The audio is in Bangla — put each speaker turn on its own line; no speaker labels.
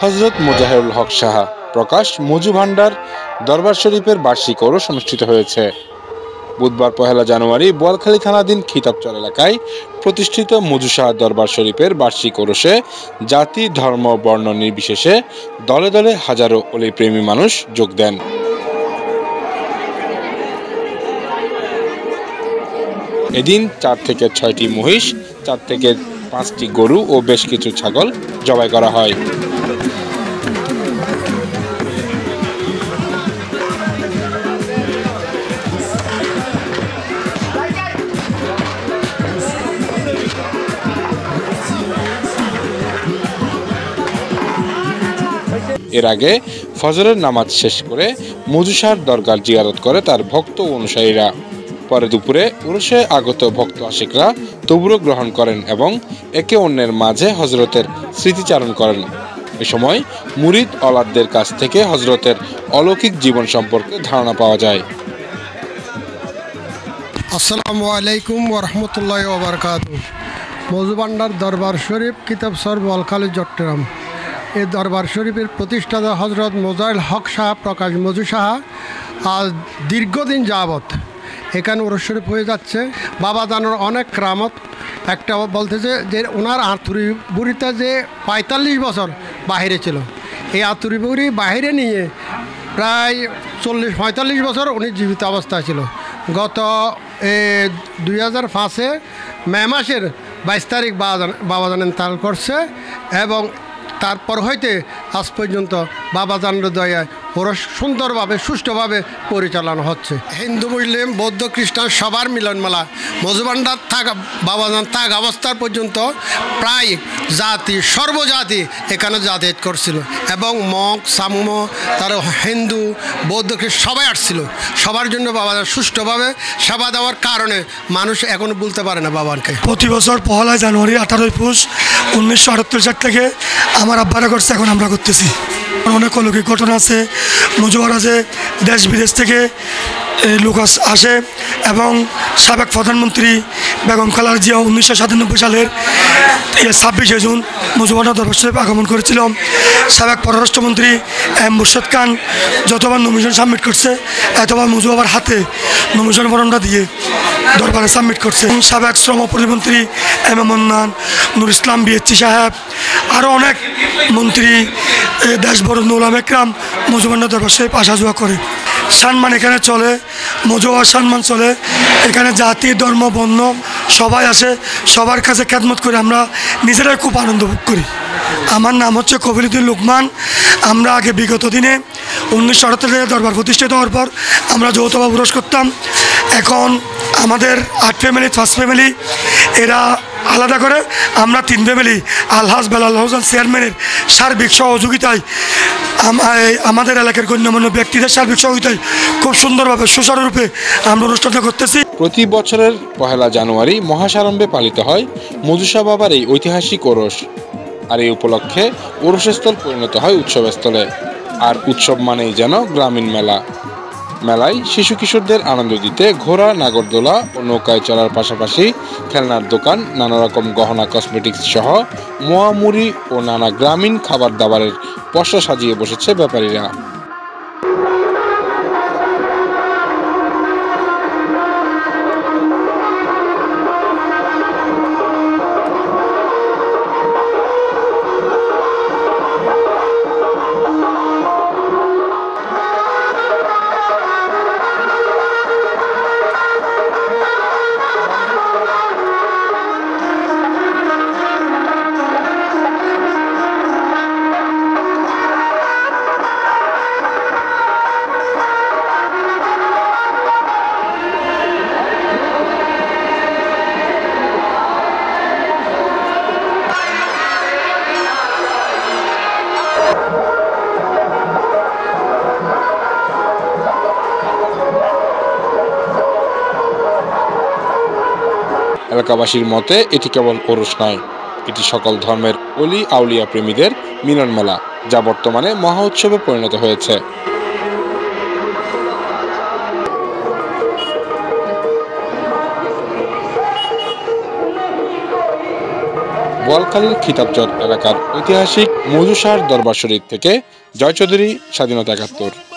হযরত মোজাহিরুল হক সাহা প্রকাশ মজু ভান্ডার দরবার শরীফের বার্ষিক ওরস অনুষ্ঠিত হয়েছে। বুধবার 1 জানুয়ারি বোয়ালখালী থানাধীন খিতাবচর এলাকায় প্রতিষ্ঠিত মজু সাহা দরবার শরীফের বার্ষিক ওরসে জাতি, ধর্ম, বর্ণ নির্বিশেষে দলে দলে হাজারো অলিপ্রেমী মানুষ যোগ দেন। এদিন 4 থেকে 6টি মহিষ, 4 থেকে 5টি গরু ও বেশ কিছু ছাগল জবাই করা হয়। এর আগে ফজরের নামাজ শেষ করে মজু সাহার দরগার জিয়ারত করে তার ভক্ত ও অনুসারীরা। পরে দুপুরে উরুসে আগত ভক্ত আশিকরা তবুরো গ্রহণ করেন এবং একে অন্যের মাঝে হজরতের স্মৃতিচারণ করেন। এ সময় মুরিদ অলাদদের কাছ থেকে হজরতের অলৌকিক জীবন সম্পর্কে ধারণা পাওয়া যায়।
আসসালামু আলাইকুম ওয়া রাহমাতুল্লাহি ওয়া বারাকাতুহু। মজু ভান্ডার দরবার শরীফ খিতাবচর বোয়ালখালী চট্টগ্রাম। এই দরবার শরীফের প্রতিষ্ঠাতা হজরত মোজাহিরুল হক সাহা প্রকাশ মজু সাহা আজ দীর্ঘদিন যাবৎ এখানে ওরস শরীফ হয়ে যাচ্ছে। বাবা জানোর অনেক রামত। একটা বলতেছে যে ওনার আতুরি বুড়িতে যে 45 বছর বাহিরে ছিল, এই আতুরি বুড়ি বাহিরে নিয়ে প্রায় 40-45 বছর উনি জীবিত অবস্থায় ছিল। গত 2005-এ মে মাসের 22 তারিখ বাবা জান ইন্তেকাল করছে এবং তারপর হইতে আজ পর্যন্ত বাবা জানের দয়ায় ওরা সুন্দরভাবে সুষ্ঠুভাবে পরিচালনা হচ্ছে। হিন্দু, মুসলিম, বৌদ্ধ, খ্রিস্টান সবার মিলনমেলা। মজু ভান্ডার থাকা বাবা জান থাকা অবস্থার পর্যন্ত প্রায় জাতি, সর্বজাতি এখানে যাতায়াত করছিল এবং মগ, সাম্য, তার হিন্দু, বৌদ্ধ, খ্রিস্টান সবাই আসছিল। সবার জন্য বাবা সুষ্ঠুভাবে সেবা দেওয়ার কারণে মানুষ এখনও বলতে পারে না বাবাকে।
প্রতি বছর 1 জানুয়ারি 18 পুষ 1978 সাল থেকে আমার আব্বারা করছে, এখন আমরা করতেছি। অনেক অলৌকিক ঘটনা আছে। মজু মহারাজে দেশ বিদেশ থেকে লোক আসে এবং সাবেক প্রধানমন্ত্রী বেগম খালেদা জিয়া 1997 সালের 26শে জুন মজু ভান্ডার দরবার শরীফ আগমন করেছিল। সাবেক পররাষ্ট্রমন্ত্রী মুর্শিদ খান যতবার নমিনেশন সাবমিট করছে এতবার মজু বাবার হাতে নমিনেশন ফর্মটা দিয়ে দরবারে সাবমিট করছে। সাবেক শ্রম প্রতিমন্ত্রী মন্নান, নুর ইসলাম বিএসসি সাহেব, আরও অনেক মন্ত্রী, দেশ বড় উলামা একরাম মজু ভান্ডার দরবার শরীফ আসা যাওয়া করে। সম্মান এখানে চলে, মজু বাবার সম্মান চলে। এখানে জাতি, ধর্ম, বর্ণ সবাই আসে, সবার কাছে খেদমত করে আমরা নিজেরাই খুব আনন্দ ভোগ করি। আমার নাম হচ্ছে কবিরুদ্দিন লোকমান। আমরা আগে বিগত দিনে 1978 দরবার প্রতিষ্ঠিত হওয়ার পর আমরা যৌথভাবে উরস করতাম। এখন আমাদের 8 ফ্যামিলি, 1st ফ্যামিলি, এরা আলাদা করে আমরা 3 ফ্যামিলি আলহাজ বেলাল হোসেন চেয়ারম্যানের সার্বিক সহযোগিতায় আমাদের এলাকার গণ্যমান্য ব্যক্তিদের সার্বিক সহযোগিতায় খুব সুন্দরভাবে সুচারুরূপে আমরা অনুষ্ঠানটা করতেছি।
প্রতি বছরের 1 জানুয়ারি মহাসাড়ম্বে পালিত হয় মজু সাহা বাবার এই ঐতিহাসিক ওরস। আর এই উপলক্ষে ওরসস্থল পরিণত হয় উৎসবস্থলে। আর উৎসব মানেই যেন গ্রামীণ মেলা। মেলায় শিশু কিশোরদের আনন্দ দিতে ঘোড়া, নাগরদোলা ও নৌকায় চলার পাশাপাশি খেলনার দোকান, নানা রকম গহনা, কসমেটিক্স সহ মোয়া, মুড়ি ও নানা গ্রামীণ খাবার দাবারের পসরা সাজিয়ে বসেছে ব্যাপারীরা। এলাকাবাসীর মতে এটি কেবল ওরস নয়, এটি সকল ধর্মের অলি আউলিয়া প্রেমীদের মিলন মেলা, যা বর্তমানে মহা উৎসবে পরিণত হয়েছে। বোয়ালখালীর খিতাবচর এলাকার ঐতিহাসিক মধুসার দরবার শরীফ থেকে জয় চৌধুরী, স্বাধীনতা ৭১।